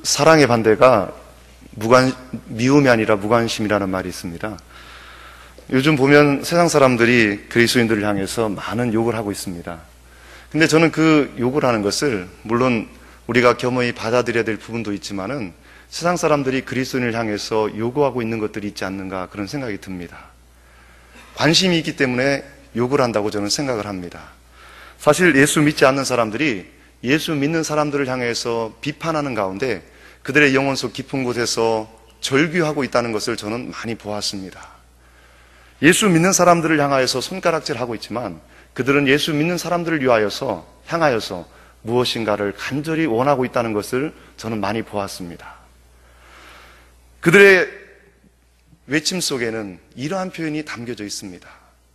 사랑의 반대가 미움이 아니라 무관심이라는 말이 있습니다. 요즘 보면 세상 사람들이 그리스도인들을 향해서 많은 욕을 하고 있습니다. 근데 저는 그 욕을 하는 것을 물론 우리가 겸허히 받아들여야 될 부분도 있지만은 세상 사람들이 그리스도인을 향해서 요구하고 있는 것들이 있지 않는가 그런 생각이 듭니다. 관심이 있기 때문에 욕을 한다고 저는 생각을 합니다. 사실 예수 믿지 않는 사람들이 예수 믿는 사람들을 향해서 비판하는 가운데 그들의 영혼 속 깊은 곳에서 절규하고 있다는 것을 저는 많이 보았습니다. 예수 믿는 사람들을 향하여서 손가락질하고 있지만 그들은 예수 믿는 사람들을 향하여서 무엇인가를 간절히 원하고 있다는 것을 저는 많이 보았습니다. 그들의 외침 속에는 이러한 표현이 담겨져 있습니다.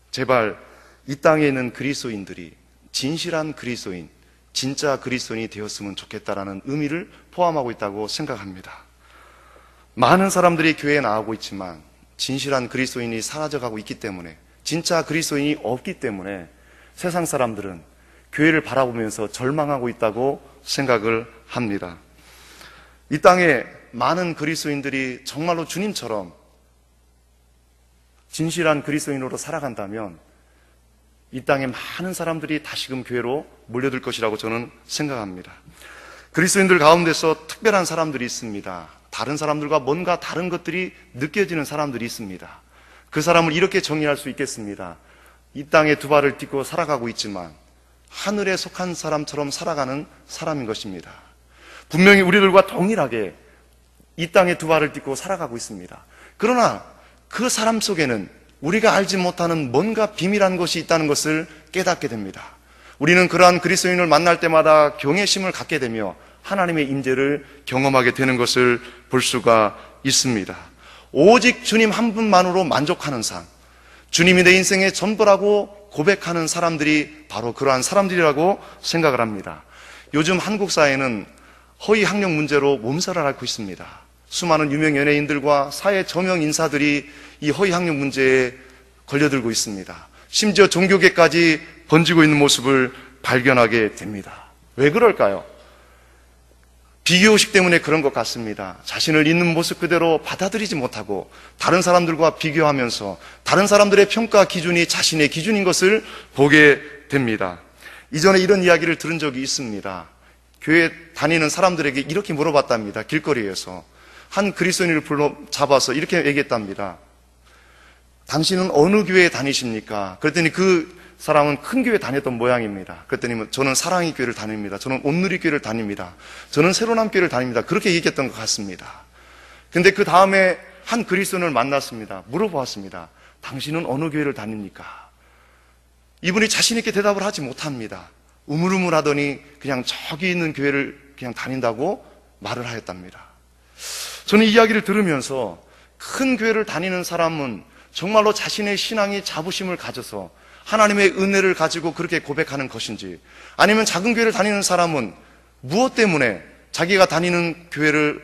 제발 이 땅에 있는 그리스도인들이 진실한 그리스도인, 진짜 그리스도인이 되었으면 좋겠다라는 의미를 포함하고 있다고 생각합니다. 많은 사람들이 교회에 나오고 있지만 진실한 그리스도인이 사라져가고 있기 때문에, 진짜 그리스도인이 없기 때문에 세상 사람들은 교회를 바라보면서 절망하고 있다고 생각을 합니다. 이 땅에 많은 그리스도인들이 정말로 주님처럼 진실한 그리스도인으로 살아간다면 이 땅에 많은 사람들이 다시금 교회로 몰려들 것이라고 저는 생각합니다. 그리스도인들 가운데서 특별한 사람들이 있습니다. 다른 사람들과 뭔가 다른 것들이 느껴지는 사람들이 있습니다. 그 사람을 이렇게 정의할 수 있겠습니다. 이 땅에 두 발을 딛고 살아가고 있지만 하늘에 속한 사람처럼 살아가는 사람인 것입니다. 분명히 우리들과 동일하게 이 땅에 두 발을 딛고 살아가고 있습니다. 그러나 그 사람 속에는 우리가 알지 못하는 뭔가 비밀한 것이 있다는 것을 깨닫게 됩니다. 우리는 그러한 그리스도인을 만날 때마다 경외심을 갖게 되며 하나님의 임재를 경험하게 되는 것을 볼 수가 있습니다. 오직 주님 한 분만으로 만족하는 삶, 주님이 내 인생의 전부라고 고백하는 사람들이 바로 그러한 사람들이라고 생각을 합니다. 요즘 한국 사회는 허위 학력 문제로 몸살을 앓고 있습니다. 수많은 유명 연예인들과 사회 저명 인사들이 이 허위 학력 문제에 걸려들고 있습니다. 심지어 종교계까지 번지고 있는 모습을 발견하게 됩니다. 왜 그럴까요? 비교의식 때문에 그런 것 같습니다. 자신을 있는 모습 그대로 받아들이지 못하고 다른 사람들과 비교하면서 다른 사람들의 평가 기준이 자신의 기준인 것을 보게 됩니다. 이전에 이런 이야기를 들은 적이 있습니다. 교회 다니는 사람들에게 이렇게 물어봤답니다. 길거리에서 한 그리스도인을 불러 잡아서 이렇게 얘기했답니다. 당신은 어느 교회에 다니십니까? 그랬더니 그 사람은 큰 교회 다녔던 모양입니다. 그랬더니 저는 사랑의 교회를 다닙니다. 저는 온누리 교회를 다닙니다. 저는 새로남 교회를 다닙니다. 그렇게 얘기했던 것 같습니다. 근데 그 다음에 한 그리스도인을 만났습니다. 물어보았습니다. 당신은 어느 교회를 다닙니까? 이분이 자신 있게 대답을 하지 못합니다. 우물우물하더니 그냥 저기 있는 교회를 그냥 다닌다고 말을 하였답니다. 저는 이 이야기를 들으면서 큰 교회를 다니는 사람은 정말로 자신의 신앙이 자부심을 가져서 하나님의 은혜를 가지고 그렇게 고백하는 것인지, 아니면 작은 교회를 다니는 사람은 무엇 때문에 자기가 다니는 교회를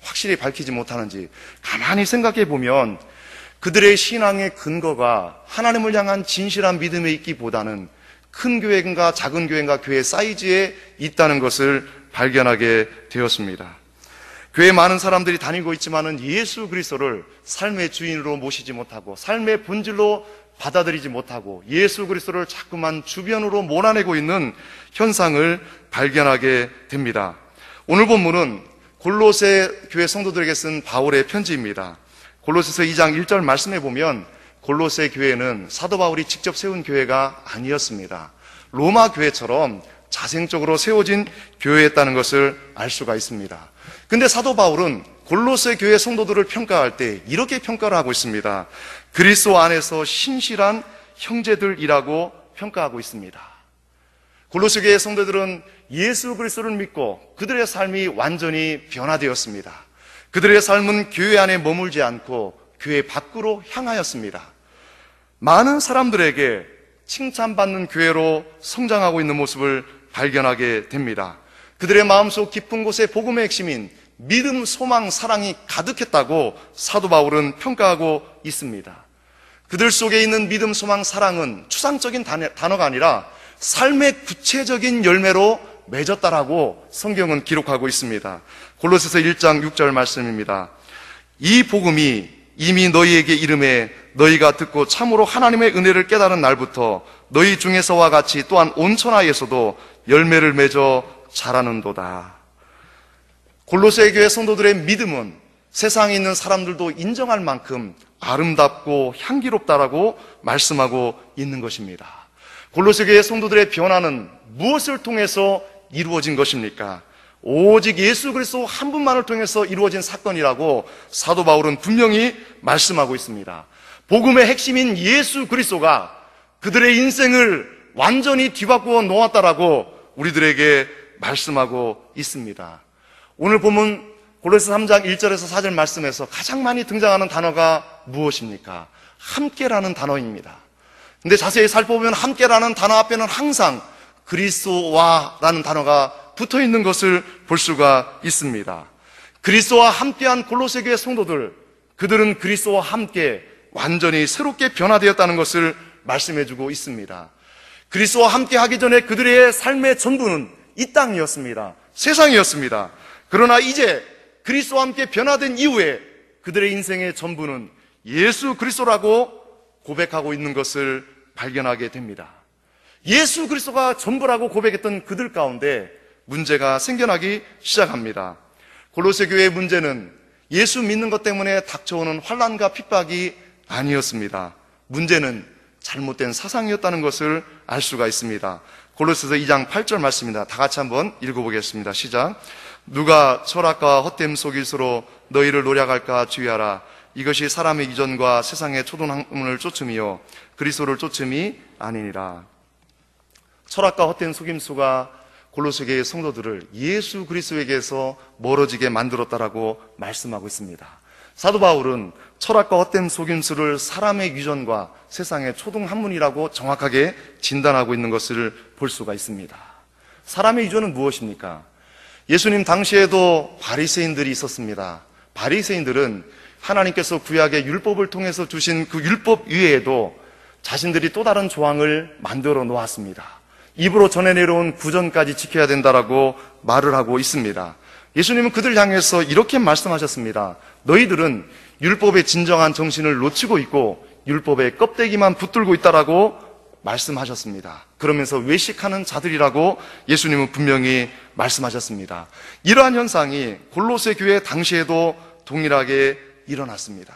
확실히 밝히지 못하는지 가만히 생각해 보면 그들의 신앙의 근거가 하나님을 향한 진실한 믿음에 있기보다는 큰 교회인가 작은 교회인가 교회 사이즈에 있다는 것을 발견하게 되었습니다. 교회에 많은 사람들이 다니고 있지만은 예수 그리스도를 삶의 주인으로 모시지 못하고 삶의 본질로 받아들이지 못하고 예수 그리스도를 자꾸만 주변으로 몰아내고 있는 현상을 발견하게 됩니다. 오늘 본문은 골로새 교회 성도들에게 쓴 바울의 편지입니다. 골로새서 2장 1절 말씀해 보면 골로새 교회는 사도 바울이 직접 세운 교회가 아니었습니다. 로마 교회처럼 자생적으로 세워진 교회였다는 것을 알 수가 있습니다. 근데 사도 바울은 골로새 교회 성도들을 평가할 때 이렇게 평가를 하고 있습니다. 그리스도 안에서 신실한 형제들이라고 평가하고 있습니다. 골로새 교회 성도들은 예수 그리스도를 믿고 그들의 삶이 완전히 변화되었습니다. 그들의 삶은 교회 안에 머물지 않고 교회 밖으로 향하였습니다. 많은 사람들에게 칭찬받는 교회로 성장하고 있는 모습을 발견하게 됩니다. 그들의 마음속 깊은 곳에 복음의 핵심인 믿음, 소망, 사랑이 가득했다고 사도 바울은 평가하고 있습니다. 그들 속에 있는 믿음, 소망, 사랑은 추상적인 단어가 아니라 삶의 구체적인 열매로 맺었다라고 성경은 기록하고 있습니다. 골로새서 1장 6절 말씀입니다. 이 복음이 이미 너희에게 이름에 너희가 듣고 참으로 하나님의 은혜를 깨달은 날부터 너희 중에서와 같이 또한 온 천하에서도 열매를 맺어 자라는도다. 골로새 교회 성도들의 믿음은 세상에 있는 사람들도 인정할 만큼 아름답고 향기롭다라고 말씀하고 있는 것입니다. 골로새 교회 성도들의 변화는 무엇을 통해서 이루어진 것입니까? 오직 예수 그리스도 한 분만을 통해서 이루어진 사건이라고 사도 바울은 분명히 말씀하고 있습니다. 복음의 핵심인 예수 그리스도가 그들의 인생을 완전히 뒤바꾸어 놓았다라고 우리들에게 말씀하고 있습니다. 오늘 보면 골로새 3장 1절에서 4절 말씀에서 가장 많이 등장하는 단어가 무엇입니까? 함께라는 단어입니다. 근데 자세히 살펴보면 함께라는 단어 앞에는 항상 그리스도와라는 단어가 붙어 있는 것을 볼 수가 있습니다. 그리스도와 함께한 골로새 교회 성도들, 그들은 그리스도와 함께 완전히 새롭게 변화되었다는 것을 말씀해주고 있습니다. 그리스도와 함께 하기 전에 그들의 삶의 전부는 이 땅이었습니다. 세상이었습니다. 그러나 이제 그리스도와 함께 변화된 이후에 그들의 인생의 전부는 예수 그리스도라고 고백하고 있는 것을 발견하게 됩니다. 예수 그리스도가 전부라고 고백했던 그들 가운데 문제가 생겨나기 시작합니다. 골로새 교회의 문제는 예수 믿는 것 때문에 닥쳐오는 환난과 핍박이 아니었습니다. 문제는 잘못된 사상이었다는 것을 알 수가 있습니다. 골로새서 2장 8절 말씀입니다. 다 같이 한번 읽어보겠습니다. 시작. 누가 철학과 헛됨 속일수로 너희를 노략할까 주의하라. 이것이 사람의 이전과 세상의 초등학문을 쫓음이요 그리스도를 쫓음이 아니니라. 철학과 헛된 속임수가 골로새 교회의 성도들을 예수 그리스도에게서 멀어지게 만들었다라고 말씀하고 있습니다. 사도 바울은 철학과 헛된 속임수를 사람의 유전과 세상의 초등학문이라고 정확하게 진단하고 있는 것을 볼 수가 있습니다. 사람의 유전은 무엇입니까? 예수님 당시에도 바리새인들이 있었습니다. 바리새인들은 하나님께서 구약의 율법을 통해서 주신 그 율법 위에도 자신들이 또 다른 조항을 만들어 놓았습니다. 입으로 전해 내려온 구전까지 지켜야 된다라고 말을 하고 있습니다. 예수님은 그들 향해서 이렇게 말씀하셨습니다. 너희들은 율법의 진정한 정신을 놓치고 있고 율법의 껍데기만 붙들고 있다라고 말씀하셨습니다. 그러면서 외식하는 자들이라고 예수님은 분명히 말씀하셨습니다. 이러한 현상이 골로새 교회 당시에도 동일하게 일어났습니다.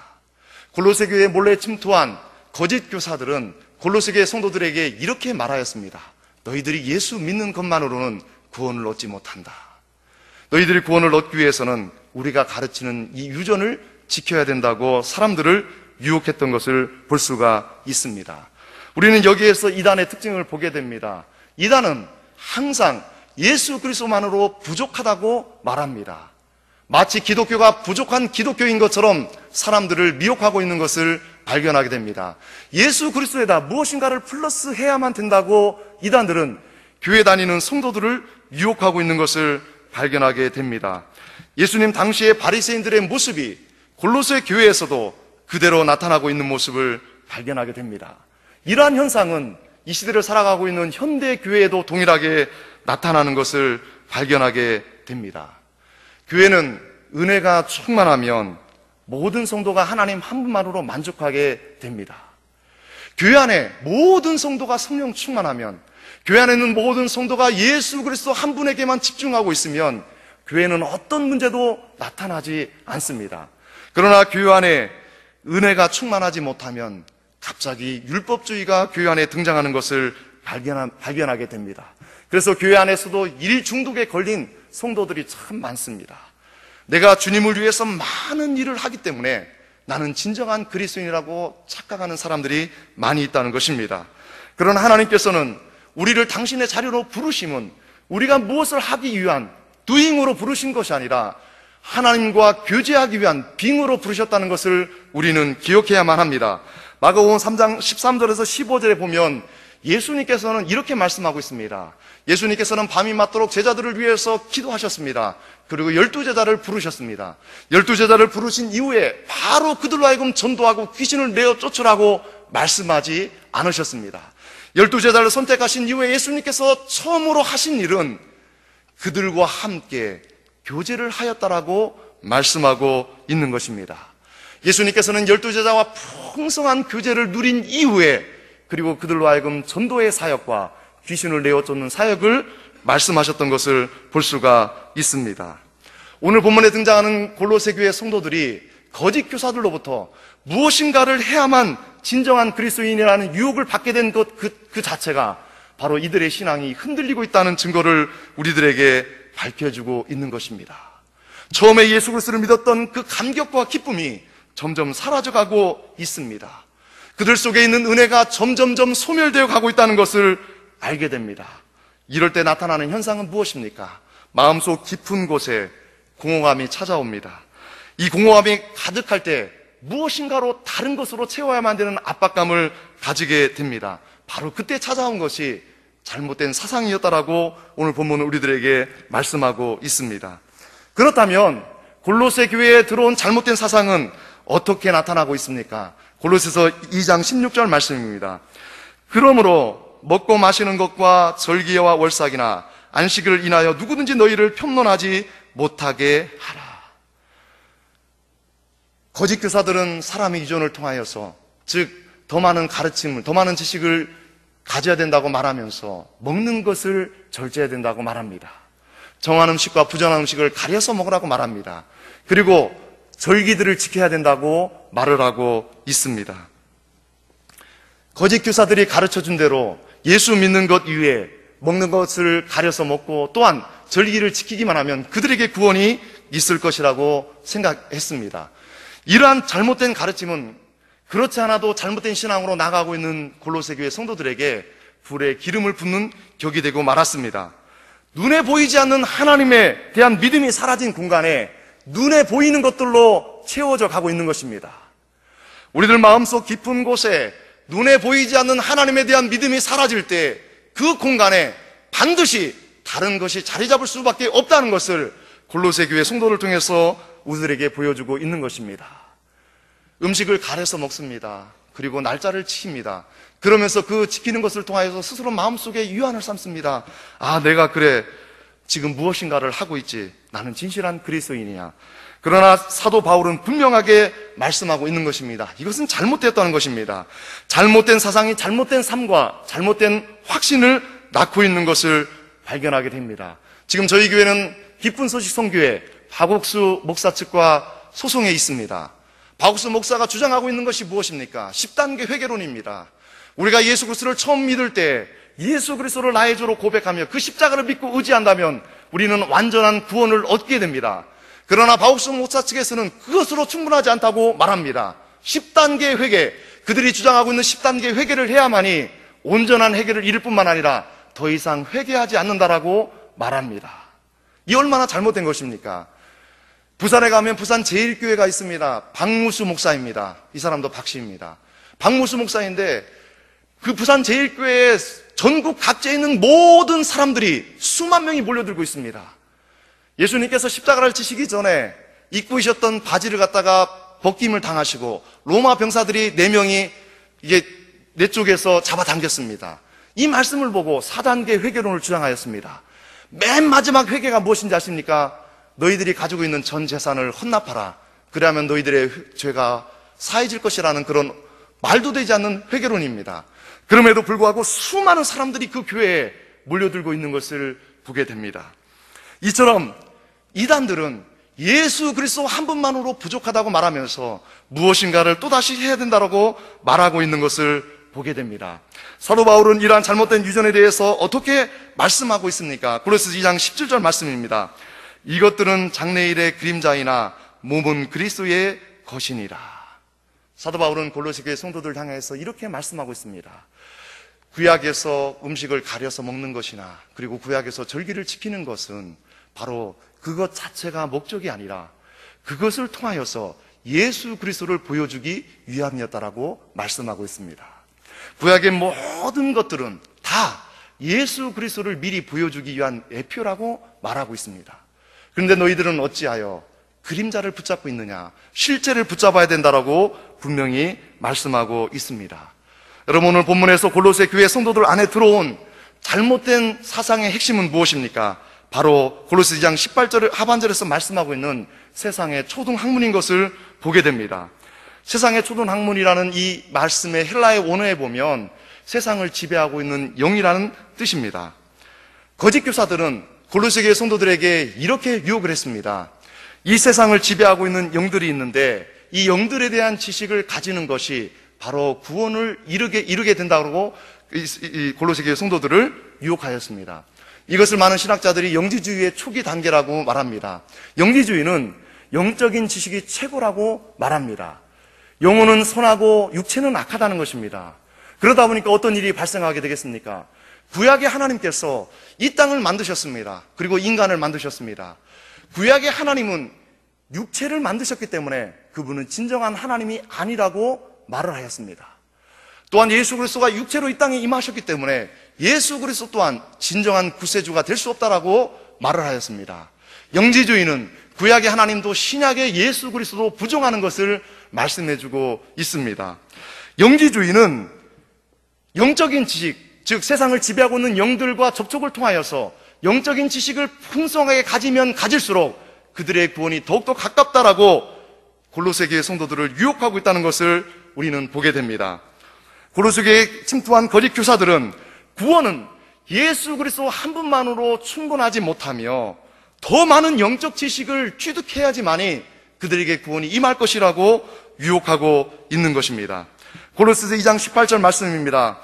골로새 교회에 몰래 침투한 거짓 교사들은 골로새 교회 성도들에게 이렇게 말하였습니다. 너희들이 예수 믿는 것만으로는 구원을 얻지 못한다. 너희들이 구원을 얻기 위해서는 우리가 가르치는 이 유전을 지켜야 된다고 사람들을 유혹했던 것을 볼 수가 있습니다. 우리는 여기에서 이단의 특징을 보게 됩니다. 이단은 항상 예수 그리스도만으로 부족하다고 말합니다. 마치 기독교가 부족한 기독교인 것처럼 사람들을 미혹하고 있는 것을 발견하게 됩니다. 예수 그리스도에다 무엇인가를 플러스해야만 된다고 이단들은 교회 다니는 성도들을 유혹하고 있는 것을 발견하게 됩니다. 예수님 당시의 바리새인들의 모습이 골로새 교회에서도 그대로 나타나고 있는 모습을 발견하게 됩니다. 이러한 현상은 이 시대를 살아가고 있는 현대 교회에도 동일하게 나타나는 것을 발견하게 됩니다. 교회는 은혜가 충만하면 모든 성도가 하나님 한 분만으로 만족하게 됩니다. 교회 안에 모든 성도가 성령 충만하면, 교회 안에 있는 모든 성도가 예수 그리스도 한 분에게만 집중하고 있으면 교회는 어떤 문제도 나타나지 않습니다. 그러나 교회 안에 은혜가 충만하지 못하면 갑자기 율법주의가 교회 안에 등장하는 것을 발견하게 됩니다. 그래서 교회 안에서도 일 중독에 걸린 성도들이 참 많습니다. 내가 주님을 위해서 많은 일을 하기 때문에 나는 진정한 그리스도인이라고 착각하는 사람들이 많이 있다는 것입니다. 그러나 하나님께서는 우리를 당신의 자리로 부르심은 우리가 무엇을 하기 위한 doing으로 부르신 것이 아니라 하나님과 교제하기 위한 being으로 부르셨다는 것을 우리는 기억해야만 합니다. 마가복음 3장 13절에서 15절에 보면 예수님께서는 이렇게 말씀하고 있습니다. 예수님께서는 밤이 맞도록 제자들을 위해서 기도하셨습니다. 그리고 12제자를 부르셨습니다. 12제자를 부르신 이후에 바로 그들로 하여금 전도하고 귀신을 내어 쫓으라고 말씀하지 않으셨습니다. 12제자를 선택하신 이후에 예수님께서 처음으로 하신 일은 그들과 함께 교제를 하였다라고 말씀하고 있는 것입니다. 예수님께서는 12제자와 풍성한 교제를 누린 이후에 그리고 그들로 하여금 전도의 사역과 귀신을 내어 쫓는 사역을 말씀하셨던 것을 볼 수가 있습니다. 오늘 본문에 등장하는 골로새 교회 성도들이 거짓 교사들로부터 무엇인가를 해야만 진정한 그리스도인이라는 유혹을 받게 된 것 그 자체가 바로 이들의 신앙이 흔들리고 있다는 증거를 우리들에게 밝혀주고 있는 것입니다. 처음에 예수 그리스도를 믿었던 그 감격과 기쁨이 점점 사라져가고 있습니다. 그들 속에 있는 은혜가 점점점 소멸되어 가고 있다는 것을 알게 됩니다. 이럴 때 나타나는 현상은 무엇입니까? 마음속 깊은 곳에 공허함이 찾아옵니다. 이 공허함이 가득할 때 무엇인가로 다른 것으로 채워야만 되는 압박감을 가지게 됩니다. 바로 그때 찾아온 것이 잘못된 사상이었다라고 오늘 본문은 우리들에게 말씀하고 있습니다. 그렇다면 골로새 교회에 들어온 잘못된 사상은 어떻게 나타나고 있습니까? 골로새서 2장 16절 말씀입니다. 그러므로 먹고 마시는 것과 절기와 월삭이나 안식을 인하여 누구든지 너희를 편론하지 못하게 하라. 거짓 교사들은 사람의 유전을 통하여서, 즉 더 많은 가르침을, 더 많은 지식을 가져야 된다고 말하면서 먹는 것을 절제해야 된다고 말합니다. 정한 음식과 부정한 음식을 가려서 먹으라고 말합니다. 그리고 절기들을 지켜야 된다고 말을 하고 있습니다. 거짓 교사들이 가르쳐준 대로 예수 믿는 것 이외에 먹는 것을 가려서 먹고 또한 절기를 지키기만 하면 그들에게 구원이 있을 것이라고 생각했습니다. 이러한 잘못된 가르침은 그렇지 않아도 잘못된 신앙으로 나가고 있는 골로새 교회 성도들에게 불에 기름을 붓는 격이 되고 말았습니다. 눈에 보이지 않는 하나님에 대한 믿음이 사라진 공간에 눈에 보이는 것들로 채워져 가고 있는 것입니다. 우리들 마음속 깊은 곳에 눈에 보이지 않는 하나님에 대한 믿음이 사라질 때 그 공간에 반드시 다른 것이 자리 잡을 수밖에 없다는 것을 골로새 교회 성도를 통해서 우리들에게 보여주고 있는 것입니다. 음식을 가려서 먹습니다. 그리고 날짜를 지킵니다. 그러면서 그 지키는 것을 통하여서 스스로 마음속에 유한을 삼습니다. 아, 내가 그래 지금 무엇인가를 하고 있지. 나는 진실한 그리스도인이야. 그러나 사도 바울은 분명하게 말씀하고 있는 것입니다. 이것은 잘못됐다는 것입니다. 잘못된 사상이 잘못된 삶과 잘못된 확신을 낳고 있는 것을 발견하게 됩니다. 지금 저희 교회는 기쁜 소식 선교회 박옥수 목사 측과 소송에 있습니다. 박옥수 목사가 주장하고 있는 것이 무엇입니까? 10단계 회개론입니다. 우리가 예수 그리스도를 처음 믿을 때 예수 그리스도를 나의 주로 고백하며 그 십자가를 믿고 의지한다면 우리는 완전한 구원을 얻게 됩니다. 그러나 박옥수 목사 측에서는 그것으로 충분하지 않다고 말합니다. 10단계 회개, 그들이 주장하고 있는 10단계 회개를 해야만이 온전한 회개를 이룰 뿐만 아니라 더 이상 회개하지 않는다라고 말합니다. 이 얼마나 잘못된 것입니까? 부산에 가면 부산 제일교회가 있습니다. 박무수 목사입니다. 이 사람도 박씨입니다. 박무수 목사인데 그 부산 제일교회에 전국 각지에 있는 모든 사람들이 수만 명이 몰려들고 있습니다. 예수님께서 십자가를 지시기 전에 입고 계셨던 바지를 갖다가 벗김을 당하시고 로마 병사들이 4명이 이게 내 쪽에서 잡아당겼습니다. 이 말씀을 보고 4단계 회개론을 주장하였습니다. 맨 마지막 회개가 무엇인지 아십니까? 너희들이 가지고 있는 전 재산을 헌납하라. 그래야만 너희들의 죄가 사해질 것이라는 그런 말도 되지 않는 회개론입니다. 그럼에도 불구하고 수많은 사람들이 그 교회에 몰려들고 있는 것을 보게 됩니다. 이처럼 이단들은 예수 그리스도 한 분만으로 부족하다고 말하면서 무엇인가를 또다시 해야 된다고 말하고 있는 것을 보게 됩니다. 사도 바울은 이러한 잘못된 유전에 대해서 어떻게 말씀하고 있습니까? 골로새서 2장 17절 말씀입니다. 이것들은 장래일의 그림자이나 몸은 그리스도의 것이니라. 사도 바울은 골로새 교회 성도들 향해서 이렇게 말씀하고 있습니다. 구약에서 음식을 가려서 먹는 것이나 그리고 구약에서 절기를 지키는 것은 바로 그것 자체가 목적이 아니라 그것을 통하여서 예수 그리스도를 보여주기 위함이었다라고 말씀하고 있습니다. 구약의 모든 것들은 다 예수 그리스도를 미리 보여주기 위한 예표라고 말하고 있습니다. 그런데 너희들은 어찌하여 그림자를 붙잡고 있느냐? 실제를 붙잡아야 된다라고 분명히 말씀하고 있습니다. 여러분, 오늘 본문에서 골로새 교회 성도들 안에 들어온 잘못된 사상의 핵심은 무엇입니까? 바로 골로새 2장 18절 하반절에서 말씀하고 있는 세상의 초등학문인 것을 보게 됩니다. 세상의 초등학문이라는 이 말씀의 헬라의 원어에 보면 세상을 지배하고 있는 영이라는 뜻입니다. 거짓 교사들은 골로새 교회 성도들에게 이렇게 유혹을 했습니다. 이 세상을 지배하고 있는 영들이 있는데 이 영들에 대한 지식을 가지는 것이 바로 구원을 이루게 된다고 이 골로새 교회 성도들을 유혹하였습니다. 이것을 많은 신학자들이 영지주의의 초기 단계라고 말합니다. 영지주의는 영적인 지식이 최고라고 말합니다. 영혼은 선하고 육체는 악하다는 것입니다. 그러다 보니까 어떤 일이 발생하게 되겠습니까? 구약의 하나님께서 이 땅을 만드셨습니다. 그리고 인간을 만드셨습니다. 구약의 하나님은 육체를 만드셨기 때문에 그분은 진정한 하나님이 아니라고 말을 하였습니다. 또한 예수 그리스도가 육체로 이 땅에 임하셨기 때문에 예수 그리스도 또한 진정한 구세주가 될 수 없다라고 말을 하였습니다. 영지주의는 구약의 하나님도 신약의 예수 그리스도도 부정하는 것을 말씀해주고 있습니다. 영지주의는 영적인 지식, 즉 세상을 지배하고 있는 영들과 접촉을 통하여서 영적인 지식을 풍성하게 가지면 가질수록 그들의 구원이 더욱더 가깝다라고 골로새 교회 성도들을 유혹하고 있다는 것을 우리는 보게 됩니다. 골로새 교회에 침투한 거짓 교사들은 구원은 예수 그리스도 한 분만으로 충분하지 못하며 더 많은 영적 지식을 취득해야지만이 그들에게 구원이 임할 것이라고 유혹하고 있는 것입니다. 골로새서 2장 18절 말씀입니다.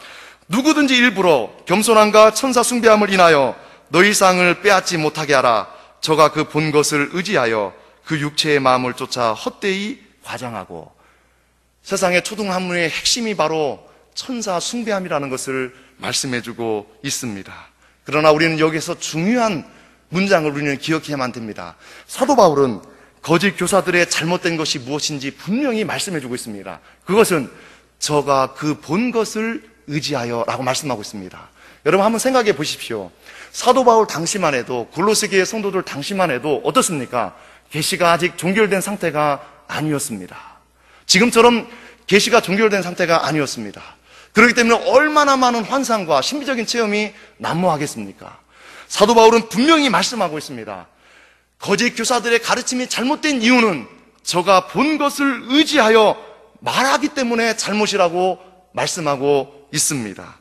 누구든지 일부러 겸손함과 천사 숭배함을 인하여 너희 상을 빼앗지 못하게 하라. 저가 그 본 것을 의지하여 그 육체의 마음을 쫓아 헛되이 과장하고. 세상의 초등학문의 핵심이 바로 천사 숭배함이라는 것을 말씀해주고 있습니다. 그러나 우리는 여기서 중요한 문장을 우리는 기억해야만 됩니다. 사도 바울은 거짓 교사들의 잘못된 것이 무엇인지 분명히 말씀해주고 있습니다. 그것은 저가 그 본 것을 의지하여 라고 말씀하고 있습니다. 여러분 한번 생각해 보십시오. 사도 바울 당시만 해도, 골로새 교회 성도들 당시만 해도 어떻습니까? 계시가 아직 종결된 상태가 아니었습니다. 지금처럼 계시가 종결된 상태가 아니었습니다. 그렇기 때문에 얼마나 많은 환상과 신비적인 체험이 난무하겠습니까? 사도 바울은 분명히 말씀하고 있습니다. 거짓 교사들의 가르침이 잘못된 이유는 저가 본 것을 의지하여 말하기 때문에 잘못이라고 말씀하고 있습니다.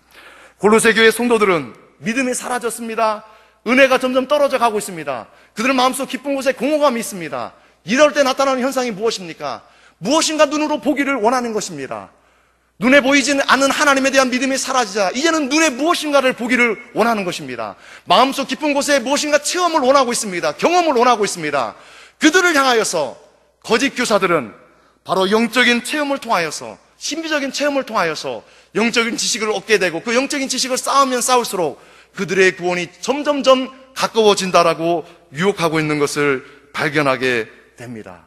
골로새 교회 성도들은 믿음이 사라졌습니다. 은혜가 점점 떨어져 가고 있습니다. 그들은 마음속 깊은 곳에 공허감이 있습니다. 이럴 때 나타나는 현상이 무엇입니까? 무엇인가 눈으로 보기를 원하는 것입니다. 눈에 보이지 않는 하나님에 대한 믿음이 사라지자 이제는 눈에 무엇인가를 보기를 원하는 것입니다. 마음속 깊은 곳에 무엇인가 체험을 원하고 있습니다. 경험을 원하고 있습니다. 그들을 향하여서 거짓 교사들은 바로 영적인 체험을 통하여서, 신비적인 체험을 통하여서 영적인 지식을 얻게 되고 그 영적인 지식을 쌓으면 쌓을수록 그들의 구원이 점점점 가까워진다라고 유혹하고 있는 것을 발견하게 됩니다.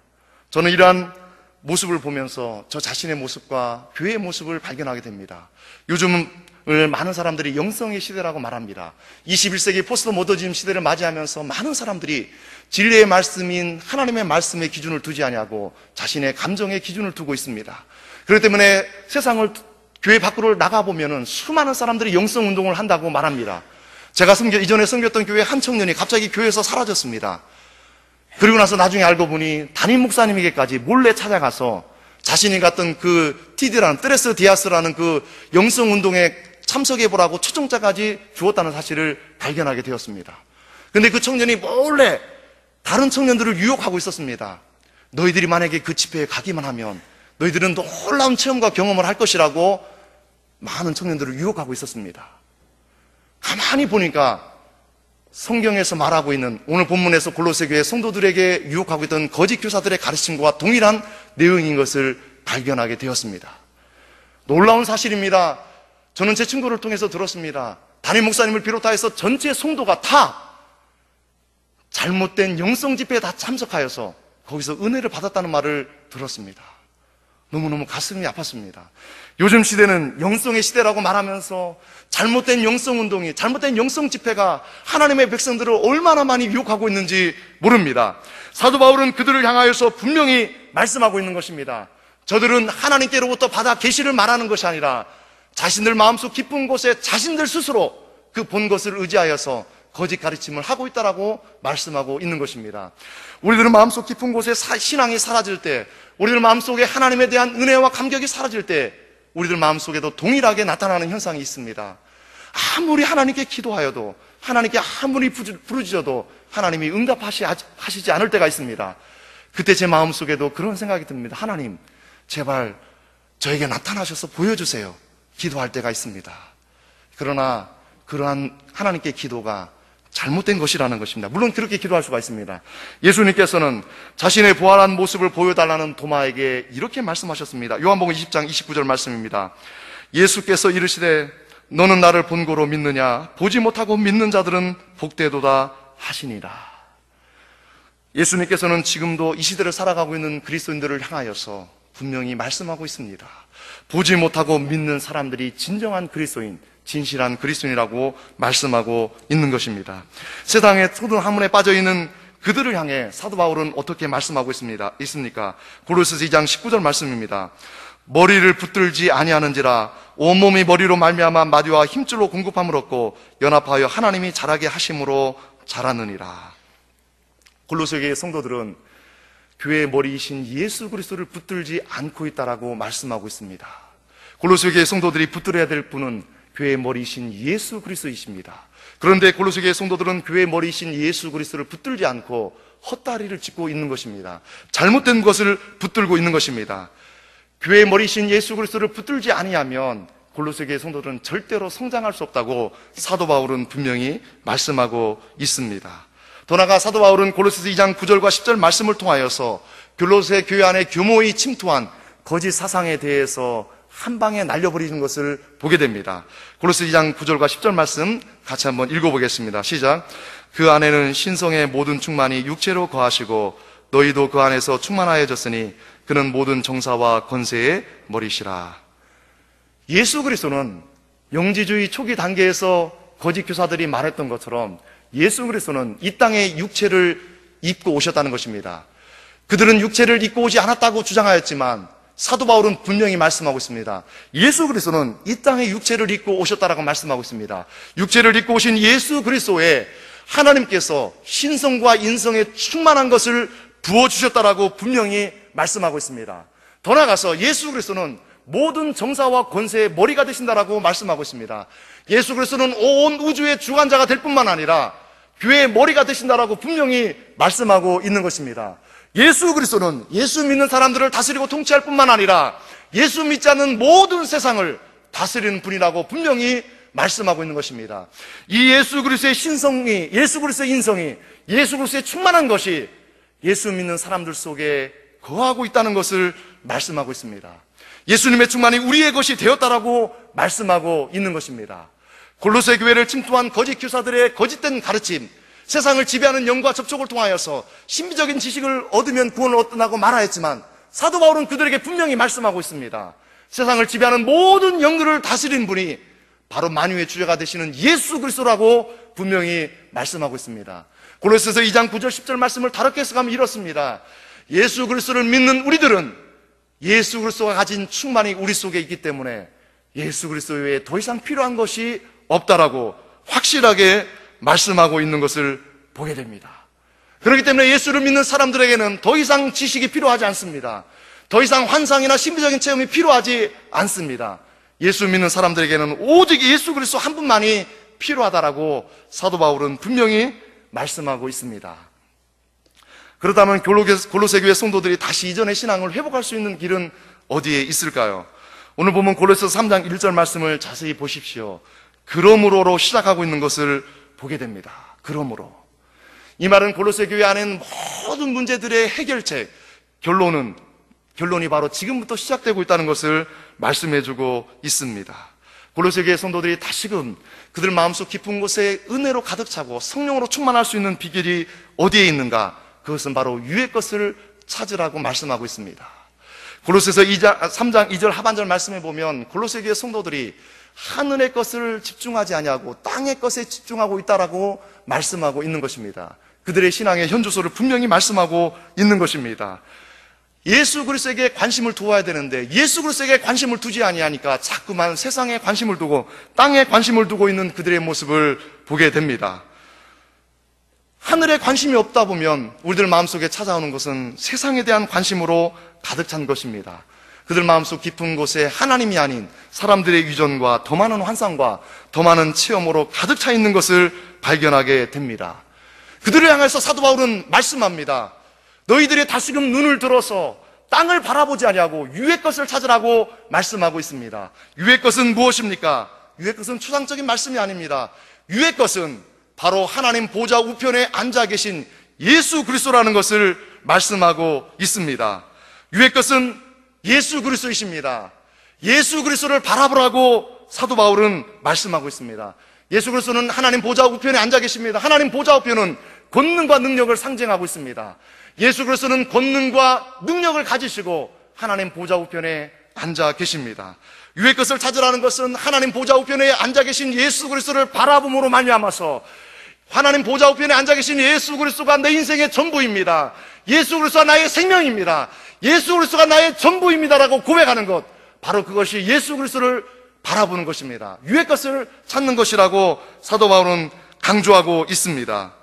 저는 이러한 모습을 보면서 저 자신의 모습과 교회의 모습을 발견하게 됩니다. 요즘을 많은 사람들이 영성의 시대라고 말합니다. 21세기 포스트 모더니즘 시대를 맞이하면서 많은 사람들이 진리의 말씀인 하나님의 말씀의 기준을 두지 아니하고 자신의 감정의 기준을 두고 있습니다. 그렇기 때문에 세상을, 교회 밖으로 나가보면 수많은 사람들이 영성 운동을 한다고 말합니다. 제가 이전에 섬겼던 교회 한 청년이 갑자기 교회에서 사라졌습니다. 그리고 나서 나중에 알고 보니 담임 목사님에게까지 몰래 찾아가서 자신이 갔던 그 TD라는, 트레스 디아스라는 그 영성 운동에 참석해보라고 초청자까지 주었다는 사실을 발견하게 되었습니다. 근데 그 청년이 몰래 다른 청년들을 유혹하고 있었습니다. 너희들이 만약에 그 집회에 가기만 하면 너희들은 놀라운 체험과 경험을 할 것이라고 많은 청년들을 유혹하고 있었습니다. 가만히 보니까 성경에서 말하고 있는, 오늘 본문에서 골로새 교회 성도들에게 유혹하고 있던 거짓 교사들의 가르침과 동일한 내용인 것을 발견하게 되었습니다. 놀라운 사실입니다. 저는 제 친구를 통해서 들었습니다. 담임 목사님을 비롯하여서 전체 성도가 다 잘못된 영성 집회에 다 참석하여서 거기서 은혜를 받았다는 말을 들었습니다. 너무너무 가슴이 아팠습니다. 요즘 시대는 영성의 시대라고 말하면서 잘못된 영성 운동이, 잘못된 영성 집회가 하나님의 백성들을 얼마나 많이 유혹하고 있는지 모릅니다. 사도 바울은 그들을 향하여서 분명히 말씀하고 있는 것입니다. 저들은 하나님께로부터 받아 계시를 말하는 것이 아니라 자신들 마음속 깊은 곳에 자신들 스스로 그 본 것을 의지하여서 거짓 가르침을 하고 있다라고 말씀하고 있는 것입니다. 우리들은 마음속 깊은 곳에 신앙이 사라질 때, 우리들 마음속에 하나님에 대한 은혜와 감격이 사라질 때 우리들 마음속에도 동일하게 나타나는 현상이 있습니다. 아무리 하나님께 기도하여도, 하나님께 아무리 부르짖어도 하나님이 응답하시지 않을 때가 있습니다. 그때 제 마음속에도 그런 생각이 듭니다. 하나님, 제발 저에게 나타나셔서 보여주세요. 기도할 때가 있습니다. 그러나 그러한 하나님께 기도가 잘못된 것이라는 것입니다. 물론 그렇게 기도할 수가 있습니다. 예수님께서는 자신의 부활한 모습을 보여달라는 도마에게 이렇게 말씀하셨습니다. 요한복음 20장 29절 말씀입니다. 예수께서 이르시되 너는 나를 본고로 믿느냐? 보지 못하고 믿는 자들은 복되도다 하시니라. 예수님께서는 지금도 이 시대를 살아가고 있는 그리스도인들을 향하여서 분명히 말씀하고 있습니다. 보지 못하고 믿는 사람들이 진정한 그리스도인, 진실한 그리스도인이라고 말씀하고 있는 것입니다. 세상의 소든 학문에 빠져있는 그들을 향해 사도 바울은 어떻게 말씀하고 있습니까? 고린도서 2장 19절 말씀입니다. 머리를 붙들지 아니하는지라 온몸이 머리로 말미암아 마디와 힘줄로 공급함을 얻고 연합하여 하나님이 자라게 하심으로 자라느니라. 골로새 교회 성도들은 교회의 머리이신 예수 그리스도를 붙들지 않고 있다라고 말씀하고 있습니다. 골로새 교회 성도들이 붙들어야 될 분은 교회의 머리이신 예수 그리스도이십니다. 그런데 골로새 교회 성도들은 교회의 머리이신 예수 그리스도를 붙들지 않고 헛다리를 짚고 있는 것입니다. 잘못된 것을 붙들고 있는 것입니다. 교회의 머리이신 예수 그리스도를 붙들지 아니하면 골로새 교회 성도들은 절대로 성장할 수 없다고 사도 바울은 분명히 말씀하고 있습니다. 더 나아가 사도 바울은 골로새서 2장 9절과 10절 말씀을 통하여서 골로새 교회 안에 교모히 침투한 거짓 사상에 대해서 한 방에 날려버리는 것을 보게 됩니다. 골로새 2장 9절과 10절 말씀 같이 한번 읽어보겠습니다. 시작. 그 안에는 신성의 모든 충만이 육체로 거하시고 너희도 그 안에서 충만하여졌으니 그는 모든 정사와 권세의 머리시라. 예수 그리스도는 영지주의 초기 단계에서 거짓 교사들이 말했던 것처럼 예수 그리스도는 이 땅에 육체를 입고 오셨다는 것입니다. 그들은 육체를 입고 오지 않았다고 주장하였지만 사도 바울은 분명히 말씀하고 있습니다. 예수 그리스도는 이 땅에 육체를 입고 오셨다라고 말씀하고 있습니다. 육체를 입고 오신 예수 그리스도에 하나님께서 신성과 인성에 충만한 것을 부어주셨다라고 분명히 말씀하고 있습니다. 더 나아가서 예수 그리스도는 모든 정사와 권세의 머리가 되신다라고 말씀하고 있습니다. 예수 그리스도는 온 우주의 주관자가 될 뿐만 아니라 교회의 머리가 되신다라고 분명히 말씀하고 있는 것입니다. 예수 그리스도는 예수 믿는 사람들을 다스리고 통치할 뿐만 아니라 예수 믿지 않는 모든 세상을 다스리는 분이라고 분명히 말씀하고 있는 것입니다. 이 예수 그리스도의 신성이, 예수 그리스도의 인성이, 예수 그리스도의 충만한 것이 예수 믿는 사람들 속에 거하고 있다는 것을 말씀하고 있습니다. 예수님의 충만이 우리의 것이 되었다라고 말씀하고 있는 것입니다. 골로새 교회를 침투한 거짓 교사들의 거짓된 가르침, 세상을 지배하는 영과 접촉을 통하여서 신비적인 지식을 얻으면 구원을 얻는다고 말하였지만 사도 바울은 그들에게 분명히 말씀하고 있습니다. 세상을 지배하는 모든 영들을 다스리는 분이 바로 만유의 주제가 되시는 예수 그리스도라고 분명히 말씀하고 있습니다. 골로새서 2장 9절 10절 말씀을 다르게 해석하면 이렇습니다. 예수 그리스도를 믿는 우리들은 예수 그리스도가 가진 충만이 우리 속에 있기 때문에 예수 그리스도 외에 더 이상 필요한 것이 없다라고 확실하게 말씀하고 있는 것을 보게 됩니다. 그렇기 때문에 예수를 믿는 사람들에게는 더 이상 지식이 필요하지 않습니다. 더 이상 환상이나 신비적인 체험이 필요하지 않습니다. 예수 믿는 사람들에게는 오직 예수 그리스도 한 분만이 필요하다라고 사도 바울은 분명히 말씀하고 있습니다. 그렇다면 골로새 교회 성도들이 다시 이전의 신앙을 회복할 수 있는 길은 어디에 있을까요? 오늘 보면 골로새서 3장 1절 말씀을 자세히 보십시오. 그러므로로 시작하고 있는 것을 보게 됩니다. 그러므로. 이 말은 골로새 교회 안에는 모든 문제들의 해결책, 결론이 바로 지금부터 시작되고 있다는 것을 말씀해주고 있습니다. 골로새 교회 성도들이 다시금 그들 마음속 깊은 곳에 은혜로 가득 차고 성령으로 충만할 수 있는 비결이 어디에 있는가? 그것은 바로 위의 것을 찾으라고 말씀하고 있습니다. 골로새서 3장 2절 하반절 말씀해 보면 골로새 교회 성도들이 하늘의 것을 집중하지 아니하고 땅의 것에 집중하고 있다라고 말씀하고 있는 것입니다. 그들의 신앙의 현주소를 분명히 말씀하고 있는 것입니다. 예수 그리스도에게 관심을 두어야 되는데 예수 그리스도에게 관심을 두지 아니하니까 자꾸만 세상에 관심을 두고 땅에 관심을 두고 있는 그들의 모습을 보게 됩니다. 하늘에 관심이 없다 보면 우리들 마음속에 찾아오는 것은 세상에 대한 관심으로 가득 찬 것입니다. 그들 마음속 깊은 곳에 하나님이 아닌 사람들의 위전과 더 많은 환상과 더 많은 체험으로 가득 차 있는 것을 발견하게 됩니다. 그들을 향해서 사도 바울은 말씀합니다. 너희들이 다시금 눈을 들어서 땅을 바라보지 아니하고 위의 것을 찾으라고 말씀하고 있습니다. 위의 것은 무엇입니까? 위의 것은 추상적인 말씀이 아닙니다. 위의 것은 바로 하나님 보좌 우편에 앉아 계신 예수 그리스도라는 것을 말씀하고 있습니다. 위의 것은 예수 그리스도이십니다. 예수 그리스도를 바라보라고 사도 바울은 말씀하고 있습니다. 예수 그리스도는 하나님 보좌 우편에 앉아 계십니다. 하나님 보좌 우편은 권능과 능력을 상징하고 있습니다. 예수 그리스도는 권능과 능력을 가지시고 하나님 보좌 우편에 앉아 계십니다. 위의 것을 찾으라는 것은 하나님 보좌 우편에 앉아 계신 예수 그리스도를 바라봄으로 말미암아서 하나님 보좌 우편에 앉아 계신 예수 그리스도가 내 인생의 전부입니다. 예수 그리스도가 나의 생명입니다. 예수 그리스도가 나의 전부입니다라고 고백하는 것, 바로 그것이 예수 그리스도를 바라보는 것입니다. 위의 것을 찾는 것이라고 사도 바울은 강조하고 있습니다.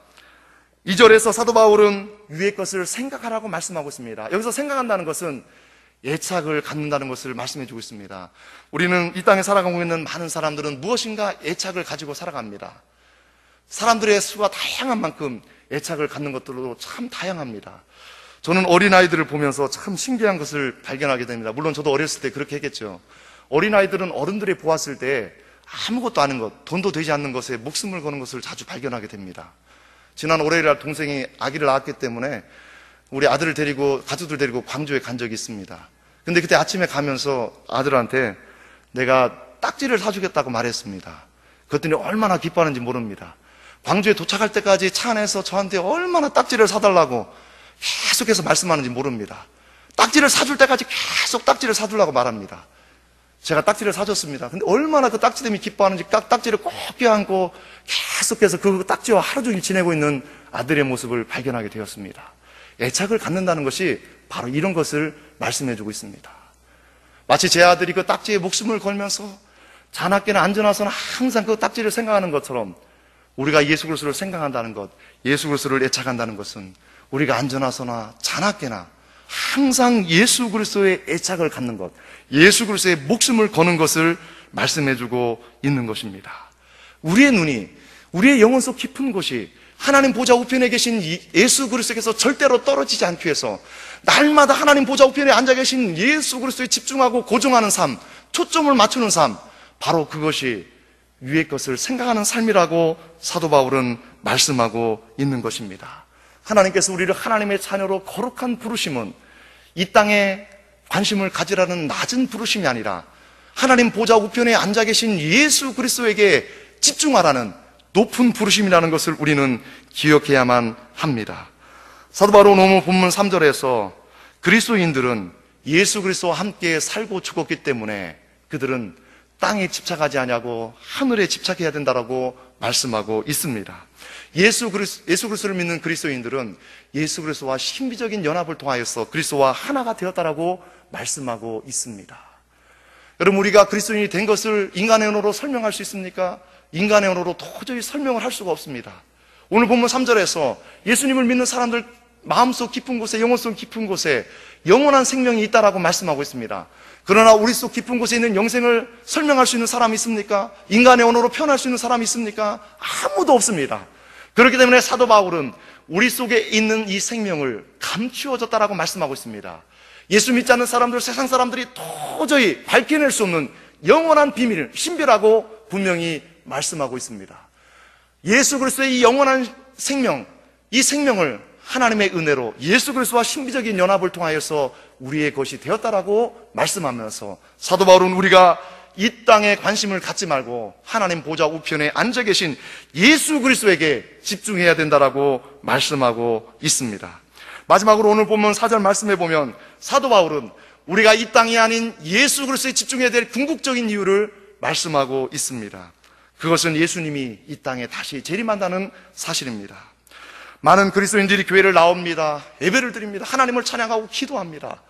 2절에서 사도 바울은 위의 것을 생각하라고 말씀하고 있습니다. 여기서 생각한다는 것은 애착을 갖는다는 것을 말씀해 주고 있습니다. 우리는 이 땅에 살아가고 있는 많은 사람들은 무엇인가 애착을 가지고 살아갑니다. 사람들의 수가 다양한 만큼 애착을 갖는 것들도 참 다양합니다. 저는 어린아이들을 보면서 참 신기한 것을 발견하게 됩니다. 물론 저도 어렸을 때 그렇게 했겠죠. 어린아이들은 어른들이 보았을 때 아무것도 아닌 것, 돈도 되지 않는 것에 목숨을 거는 것을 자주 발견하게 됩니다. 지난 월요일날 동생이 아기를 낳았기 때문에 우리 아들을 데리고, 가족들 데리고 광주에 간 적이 있습니다. 근데 그때 아침에 가면서 아들한테 내가 딱지를 사주겠다고 말했습니다. 그랬더니 얼마나 기뻐하는지 모릅니다. 광주에 도착할 때까지 차 안에서 저한테 얼마나 딱지를 사달라고 계속해서 말씀하는지 모릅니다. 딱지를 사줄 때까지 계속 딱지를 사주려고 말합니다. 제가 딱지를 사줬습니다. 근데 얼마나 그 딱지 때문에 기뻐하는지 딱지를 꼭 껴안고 계속해서 그 딱지와 하루 종일 지내고 있는 아들의 모습을 발견하게 되었습니다. 애착을 갖는다는 것이 바로 이런 것을 말씀해주고 있습니다. 마치 제 아들이 그 딱지에 목숨을 걸면서 자나깨나 앉아나서는 항상 그 딱지를 생각하는 것처럼 우리가 예수 그리스도를 생각한다는 것, 예수 그리스도를 애착한다는 것은 우리가 앉아나서나 자나깨나 항상 예수 그리스도의 애착을 갖는 것, 예수 그리스도의 목숨을 거는 것을 말씀해주고 있는 것입니다. 우리의 눈이, 우리의 영혼 속 깊은 곳이 하나님 보좌 우편에 계신 예수 그리스도께서 절대로 떨어지지 않기 위해서 날마다 하나님 보좌 우편에 앉아 계신 예수 그리스도에 집중하고 고정하는 삶, 초점을 맞추는 삶, 바로 그것이 위의 것을 생각하는 삶이라고 사도 바울은 말씀하고 있는 것입니다. 하나님께서 우리를 하나님의 자녀로 거룩한 부르심은 이 땅에 관심을 가지라는 낮은 부르심이 아니라 하나님 보좌 우편에 앉아 계신 예수 그리스도에게 집중하라는 높은 부르심이라는 것을 우리는 기억해야만 합니다. 사도 바울 오늘 본문 3절에서 그리스도인들은 예수 그리스도와 함께 살고 죽었기 때문에 그들은 땅에 집착하지 아니하고 하늘에 집착해야 된다라고 말씀하고 있습니다. 예수 그리스도를 믿는 그리스도인들은 예수 그리스도와 신비적인 연합을 통하여서 그리스도와 하나가 되었다라고 말씀하고 있습니다. 여러분, 우리가 그리스도인이 된 것을 인간의 언어로 설명할 수 있습니까? 인간의 언어로 도저히 설명을 할 수가 없습니다. 오늘 본문 3절에서 예수님을 믿는 사람들 마음속 깊은 곳에, 영혼 속 깊은 곳에 영원한 생명이 있다라고 말씀하고 있습니다. 그러나 우리 속 깊은 곳에 있는 영생을 설명할 수 있는 사람이 있습니까? 인간의 언어로 표현할 수 있는 사람이 있습니까? 아무도 없습니다. 그렇기 때문에 사도 바울은 우리 속에 있는 이 생명을 감추어졌다라고 말씀하고 있습니다. 예수 믿지 않는 사람들, 세상 사람들이 도저히 밝혀낼 수 없는 영원한 비밀을 신비라고 분명히 말씀하고 있습니다. 예수 그리스도의 이 영원한 생명, 이 생명을 하나님의 은혜로 예수 그리스도와 신비적인 연합을 통하여서 우리의 것이 되었다라고 말씀하면서 사도 바울은 우리가 이 땅에 관심을 갖지 말고 하나님 보좌 우편에 앉아 계신 예수 그리스도에게 집중해야 된다라고 말씀하고 있습니다. 마지막으로 오늘 본문 4절 말씀해 보면 사도 바울은 우리가 이 땅이 아닌 예수 그리스도에 집중해야 될 궁극적인 이유를 말씀하고 있습니다. 그것은 예수님이 이 땅에 다시 재림한다는 사실입니다. 많은 그리스도인들이 교회를 나옵니다. 예배를 드립니다. 하나님을 찬양하고 기도합니다.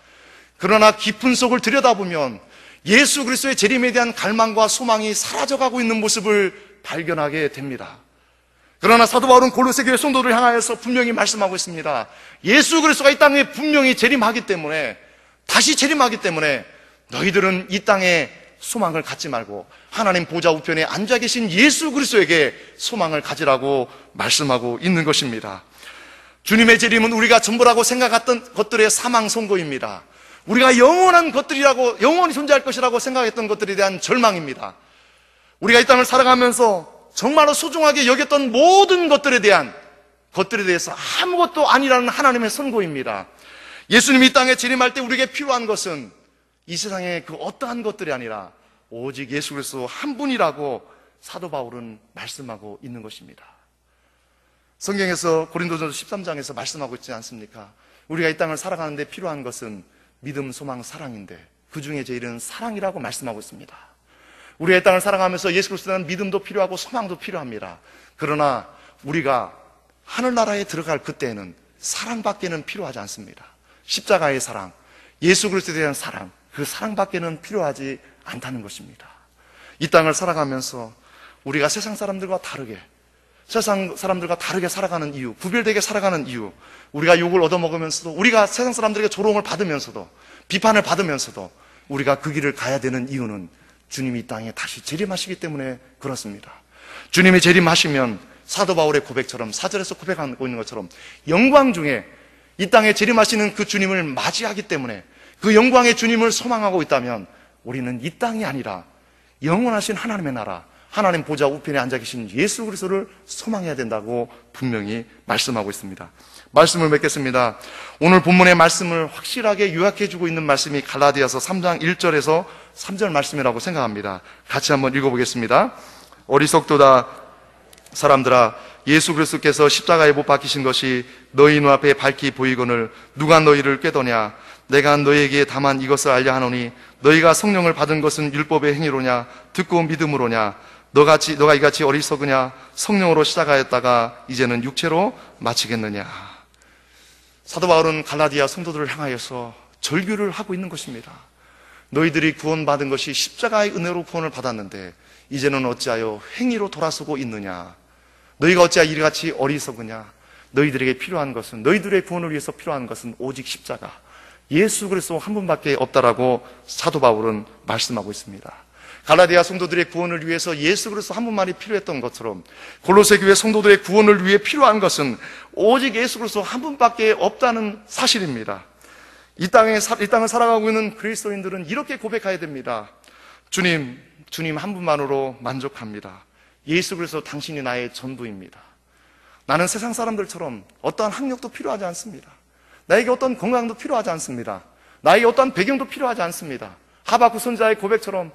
그러나 깊은 속을 들여다보면 예수 그리스도의 재림에 대한 갈망과 소망이 사라져가고 있는 모습을 발견하게 됩니다. 그러나 사도 바울은 골로새 교회 성도들을 향하여서 분명히 말씀하고 있습니다. 예수 그리스도가 이 땅에 분명히 재림하기 때문에, 다시 재림하기 때문에 너희들은 이 땅에 소망을 갖지 말고 하나님 보좌 우편에 앉아 계신 예수 그리스도에게 소망을 가지라고 말씀하고 있는 것입니다. 주님의 재림은 우리가 전부라고 생각했던 것들의 사망 선고입니다. 우리가 영원한 것들이라고, 영원히 존재할 것이라고 생각했던 것들에 대한 절망입니다. 우리가 이 땅을 살아가면서 정말로 소중하게 여겼던 모든 것들에 대해서 아무것도 아니라는 하나님의 선고입니다. 예수님이 이 땅에 재림할 때 우리에게 필요한 것은 이 세상의 그 어떠한 것들이 아니라 오직 예수 그리스도 한 분이라고 사도 바울은 말씀하고 있는 것입니다. 성경에서 고린도전서 13장에서 말씀하고 있지 않습니까? 우리가 이 땅을 살아가는데 필요한 것은 믿음, 소망, 사랑인데 그 중에 제일은 사랑이라고 말씀하고 있습니다. 우리가 이 땅을 살아가면서 예수 그리스도는 믿음도 필요하고 소망도 필요합니다. 그러나 우리가 하늘나라에 들어갈 그때에는 사랑밖에는 필요하지 않습니다. 십자가의 사랑, 예수 그리스도에 대한 사랑, 그 사랑밖에는 필요하지 않다는 것입니다. 이 땅을 살아가면서 우리가 세상 사람들과 다르게 살아가는 이유, 구별되게 살아가는 이유, 우리가 욕을 얻어먹으면서도, 우리가 세상 사람들에게 조롱을 받으면서도, 비판을 받으면서도 우리가 그 길을 가야 되는 이유는 주님이 이 땅에 다시 재림하시기 때문에 그렇습니다. 주님이 재림하시면 사도 바울의 고백처럼, 4절에서 고백하고 있는 것처럼 영광 중에 이 땅에 재림하시는 그 주님을 맞이하기 때문에, 그 영광의 주님을 소망하고 있다면 우리는 이 땅이 아니라 영원하신 하나님의 나라, 하나님 보좌 우편에 앉아 계신 예수 그리스도를 소망해야 된다고 분명히 말씀하고 있습니다. 말씀을 맺겠습니다. 오늘 본문의 말씀을 확실하게 요약해주고 있는 말씀이 갈라디아서 3장 1절에서 3절 말씀이라고 생각합니다. 같이 한번 읽어보겠습니다. 어리석도다 사람들아, 예수 그리스도께서 십자가에 못 박히신 것이 너희 눈앞에 밝히 보이거늘 누가 너희를 꾀더냐? 내가 너희에게 다만 이것을 알려 하노니 너희가 성령을 받은 것은 율법의 행위로냐 듣고 믿음으로냐? 너가 이같이 어리석으냐? 성령으로 시작하였다가 이제는 육체로 마치겠느냐? 사도 바울은 갈라디아 성도들을 향하여서 절규를 하고 있는 것입니다. 너희들이 구원받은 것이 십자가의 은혜로 구원을 받았는데 이제는 어찌하여 행위로 돌아서고 있느냐? 너희가 어찌하여 이같이 어리석으냐? 너희들에게 필요한 것은, 너희들의 구원을 위해서 필요한 것은 오직 십자가, 예수 그리스도 한 분밖에 없다라고 사도 바울은 말씀하고 있습니다. 갈라디아 성도들의 구원을 위해서 예수 그리스도 한 분만이 필요했던 것처럼 골로새 교회 성도들의 구원을 위해 필요한 것은 오직 예수 그리스도 한 분밖에 없다는 사실입니다. 이 땅을 살아가고 있는 그리스도인들은 이렇게 고백해야 됩니다. 주님 한 분만으로 만족합니다. 예수 그리스도 당신이 나의 전부입니다. 나는 세상 사람들처럼 어떠한 학력도 필요하지 않습니다. 나에게 어떤 건강도 필요하지 않습니다. 나에게 어떠한 배경도 필요하지 않습니다. 하박국 선지자의 고백처럼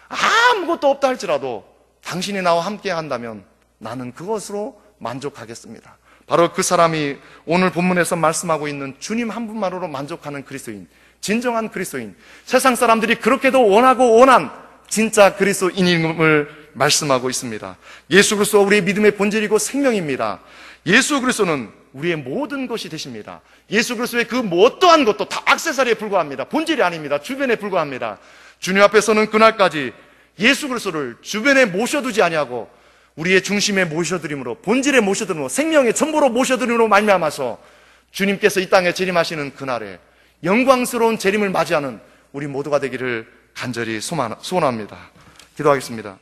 아무것도 없다 할지라도 당신이 나와 함께 한다면 나는 그것으로 만족하겠습니다. 바로 그 사람이 오늘 본문에서 말씀하고 있는 주님 한 분만으로 만족하는 그리스도인, 진정한 그리스도인, 세상 사람들이 그렇게도 원하고 원한 진짜 그리스도인임을 말씀하고 있습니다. 예수 그리스도가 우리의 믿음의 본질이고 생명입니다. 예수 그리스도는 우리의 모든 것이 되십니다. 예수 그리스도의 그 어떠한 것도 다 액세서리에 불과합니다. 본질이 아닙니다. 주변에 불과합니다. 주님 앞에서는 그날까지 예수 그리스도를 주변에 모셔두지 아니하고 우리의 중심에 모셔드림으로, 본질에 모셔드림으로, 생명의 전부로 모셔드림으로 말미암아서 주님께서 이 땅에 재림하시는 그날에 영광스러운 재림을 맞이하는 우리 모두가 되기를 간절히 소원합니다. 기도하겠습니다.